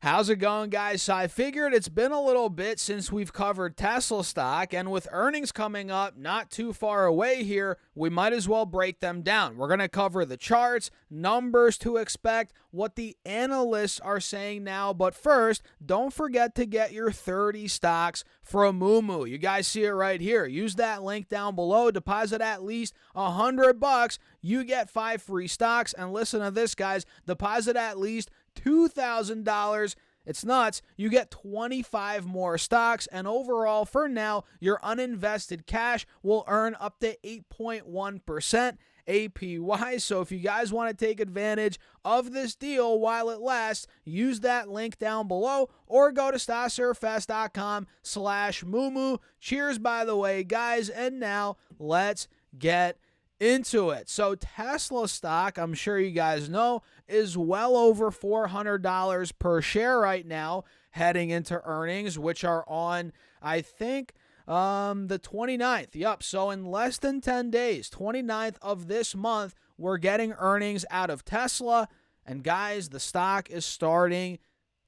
How's it going, guys? So I figured it's been a little bit since we've covered Tesla stock, and with earnings coming up not too far away here, we might as well break them down. We're going to cover the charts, numbers to expect, what the analysts are saying now, but first, don't forget to get your 30 stocks from Moomoo. You guys see it right here. Use that link down below, deposit at least $100, you get 5 free stocks, and listen to this, guys, deposit at least $2,000. It's nuts. You get 25 more stocks, and overall, for now, your uninvested cash will earn up to 8.1% APY. So if you guys want to take advantage of this deal while it lasts, use that link down below or go to stasurefest.com/Moomoo. Cheers, by the way, guys. And now let's get into it. So Tesla stock, I'm sure you guys know, is well over $400 per share right now, heading into earnings, which are on, I think, the 29th. Yep. So in less than 10 days, 29th of this month, we're getting earnings out of Tesla. And guys, the stock is starting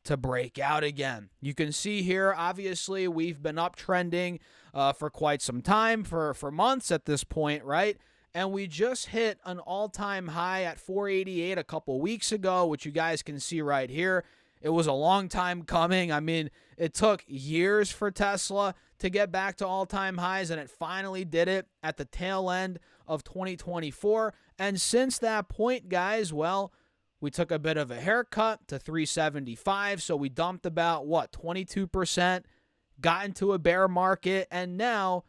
to break out again. You can see here, obviously, we've been uptrending for quite some time, for months at this point, right? And we just hit an all-time high at 488 a couple weeks ago, which you guys can see right here. It was a long time coming. I mean, it took years for Tesla to get back to all-time highs, and it finally did it at the tail end of 2024. And since that point, guys, well, we took a bit of a haircut to 375, so we dumped about, 22%, got into a bear market, and now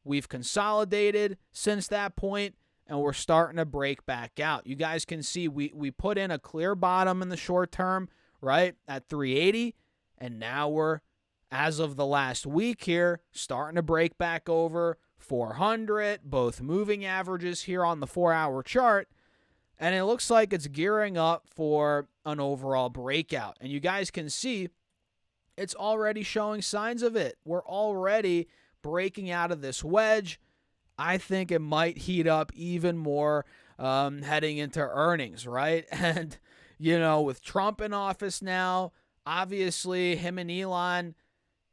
we've consolidated since that point, and we're starting to break back out. You guys can see we put in a clear bottom in the short term, right, at 380, and now we're, as of the last week here, starting to break back over 400, both moving averages here on the 4-hour chart, and it looks like it's gearing up for an overall breakout. And you guys can see it's already showing signs of it. We're already breaking out of this wedge. I think it might heat up even more heading into earnings, right? And, with Trump in office now, obviously him and Elon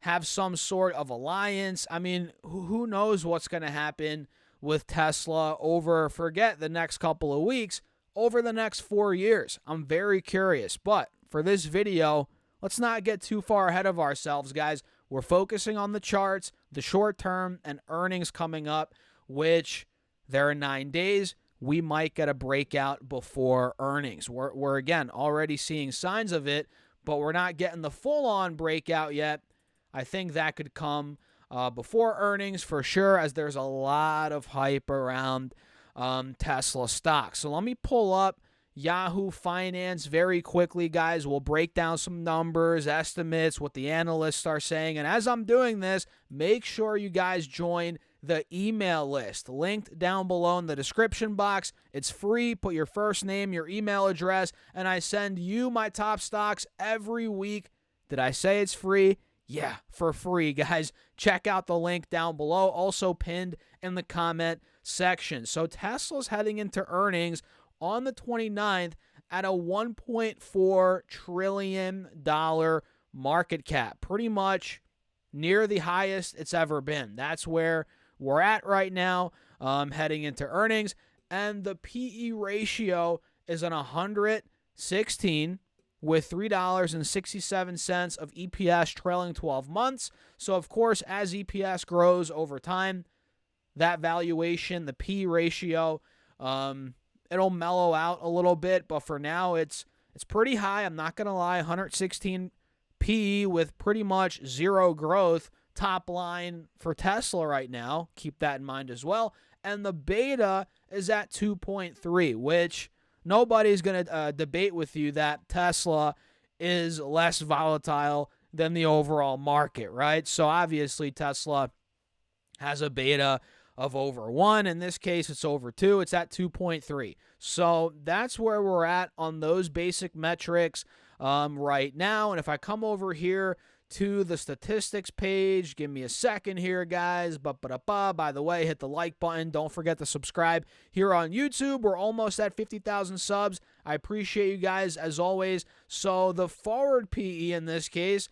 have some sort of alliance. I mean, who knows what's going to happen with Tesla over, forget the next couple of weeks, over the next 4 years. I'm very curious. But for this video, let's not get too far ahead of ourselves, guys. We're focusing on the charts, the short term, and earnings coming up, which there are 9 days. We might get a breakout before earnings. We're again, already seeing signs of it, but we're not getting the full-on breakout yet. I think that could come before earnings for sure, as there's a lot of hype around Tesla stock. So let me pull up Yahoo Finance very quickly, guys. We'll break down some numbers, estimates, what the analysts are saying. And as I'm doing this, make sure you guys join the email list linked down below in the description box. It's free. Put your first name, your email address, and I send you my top stocks every week. Did I say it's free? Yeah, for free, guys. Check out the link down below, also pinned in the comment section. So Tesla's heading into earnings on the 29th at a $1.4 trillion market cap, pretty much near the highest it's ever been. That's where we're at right now, heading into earnings. And the PE ratio is an 116 with $3.67 of EPS trailing 12 months. So, of course, as EPS grows over time, that valuation, the PE ratio, it'll mellow out a little bit, but for now it's pretty high. I'm not going to lie, 116 PE with pretty much zero growth top line for Tesla right now. Keep that in mind as well. And the beta is at 2.3, which nobody's going to debate with you that Tesla is less volatile than the overall market, right? So obviously Tesla has a beta of over 1. In this case, it's over 2. It's at 2.3. So that's where we're at on those basic metrics right now. And if I come over here to the statistics page, give me a second here, guys. By the way, hit the like button. Don't forget to subscribe here on YouTube. We're almost at 50,000 subs. I appreciate you guys as always. So the forward PE in this case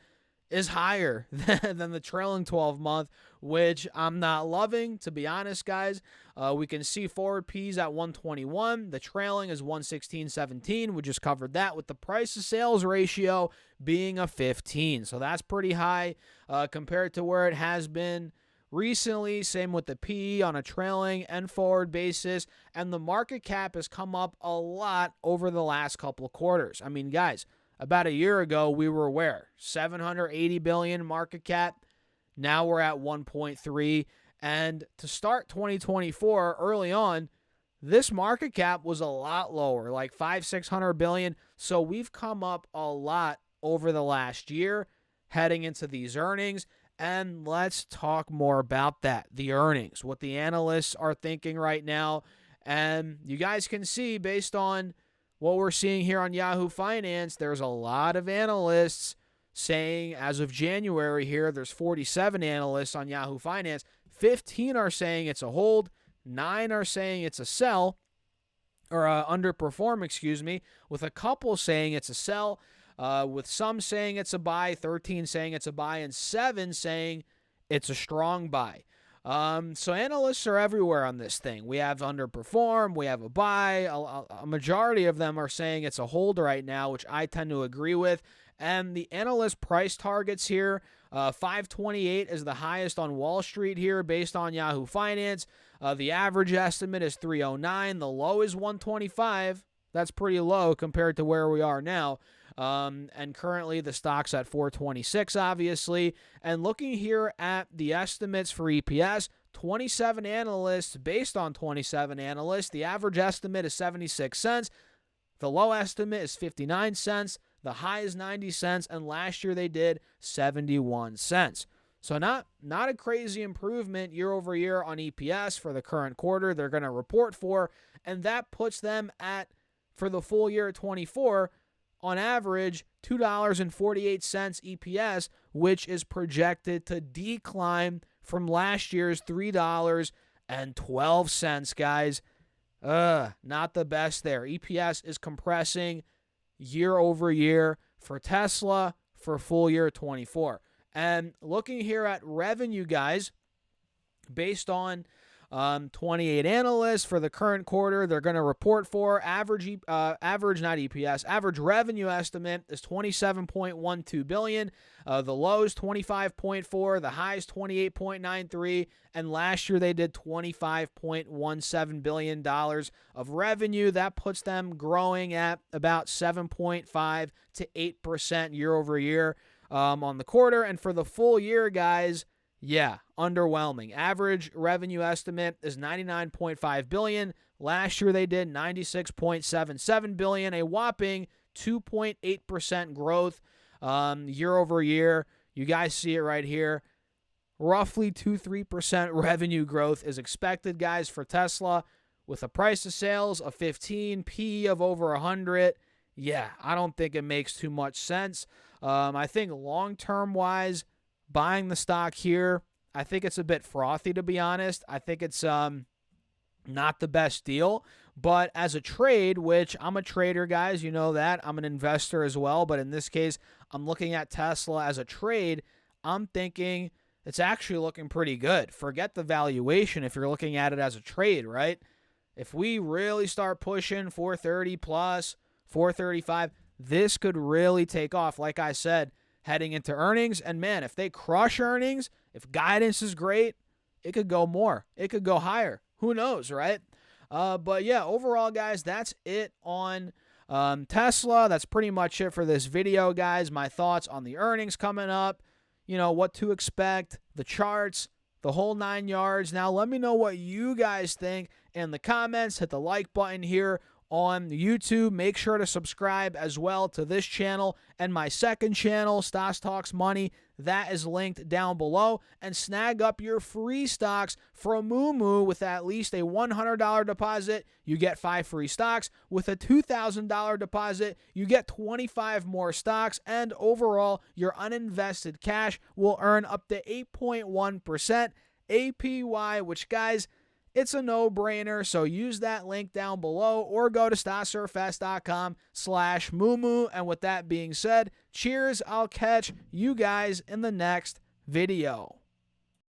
is higher than the trailing 12-month, which I'm not loving, to be honest, guys. We can see forward P's at 121. The trailing is 116.17. We just covered that, with the price to sales ratio being a 15. So that's pretty high compared to where it has been recently. Same with the PE on a trailing and forward basis. And the market cap has come up a lot over the last couple of quarters. I mean, guys, about a year ago, we were where? 780 billion market cap. Now we're at 1.3. And to start 2024 early on, this market cap was a lot lower, like 500-600 billion. So we've come up a lot over the last year heading into these earnings. And let's talk more about that, the earnings, what the analysts are thinking right now. And you guys can see, based on what we're seeing here on Yahoo Finance, there's a lot of analysts saying, as of January here, there's 47 analysts on Yahoo Finance. 15 are saying it's a hold. 9 are saying it's a sell, or underperform, with a couple saying it's a sell, with some saying it's a buy, 13 saying it's a buy, and 7 saying it's a strong buy. So analysts are everywhere on this thing. We have underperform, we have a buy. A majority of them are saying it's a hold right now, which I tend to agree with. And the analyst price targets here, 528 is the highest on Wall Street here based on Yahoo Finance. The average estimate is 309. The low is 125. That's pretty low compared to where we are now. And currently the stock's at 426, obviously. And looking here at the estimates for EPS, 27 analysts, based on 27 analysts, the average estimate is 76 cents. The low estimate is 59 cents. The high is 90 cents. And last year they did 71 cents. So not a crazy improvement year over year on EPS for the current quarter they're going to report for. And that puts them at, for the full year of 24, on average, $2.48 EPS, which is projected to decline from last year's $3.12, guys. Not the best there. EPS is compressing year over year for Tesla for full year 24. And looking here at revenue, guys, based on 28 analysts for the current quarter, they're going to report for average revenue estimate is $27.12 billion. The low is 25.4, the high is 28.93, and last year they did $25.17 billion of revenue. That puts them growing at about 7.5 to 8% year over year on the quarter. And for the full year, guys, yeah, underwhelming. Average revenue estimate is $99.5 billion. Last year they did $96.77 billion, a whopping 2.8% growth year over year. You guys see it right here. Roughly 2-3% revenue growth is expected, guys, for Tesla, with a price to sales of 15, P of over 100. Yeah, I don't think it makes too much sense. I think long-term wise, buying the stock here, I think it's a bit frothy, to be honest. I think it's not the best deal. But as a trade, which I'm a trader, guys, you know that. I'm an investor as well. But in this case, I'm looking at Tesla as a trade. I'm thinking it's actually looking pretty good. Forget the valuation if you're looking at it as a trade, right? If we really start pushing 430 plus, 435, this could really take off. Like I said, heading into earnings. And man, if they crush earnings, if guidance is great, it could go more. It could go higher. Who knows, right? But yeah, overall, guys, that's it on Tesla. That's pretty much it for this video, guys. My thoughts on the earnings coming up, you know, what to expect, the charts, the whole 9 yards. Now, let me know what you guys think in the comments. Hit the like button here on YouTube. Make sure to subscribe as well to this channel and my second channel, Stas Talks Money. That is linked down below. And snag up your free stocks from Moomoo. With at least a $100 deposit, you get 5 free stocks. With a $2,000 deposit, you get 25 more stocks. And overall, your uninvested cash will earn up to 8.1% APY, which, guys, It's a no-brainer, so use that link down below or go to StockSurfFest.com/Moo. And with that being said, cheers. I'll catch you guys in the next video.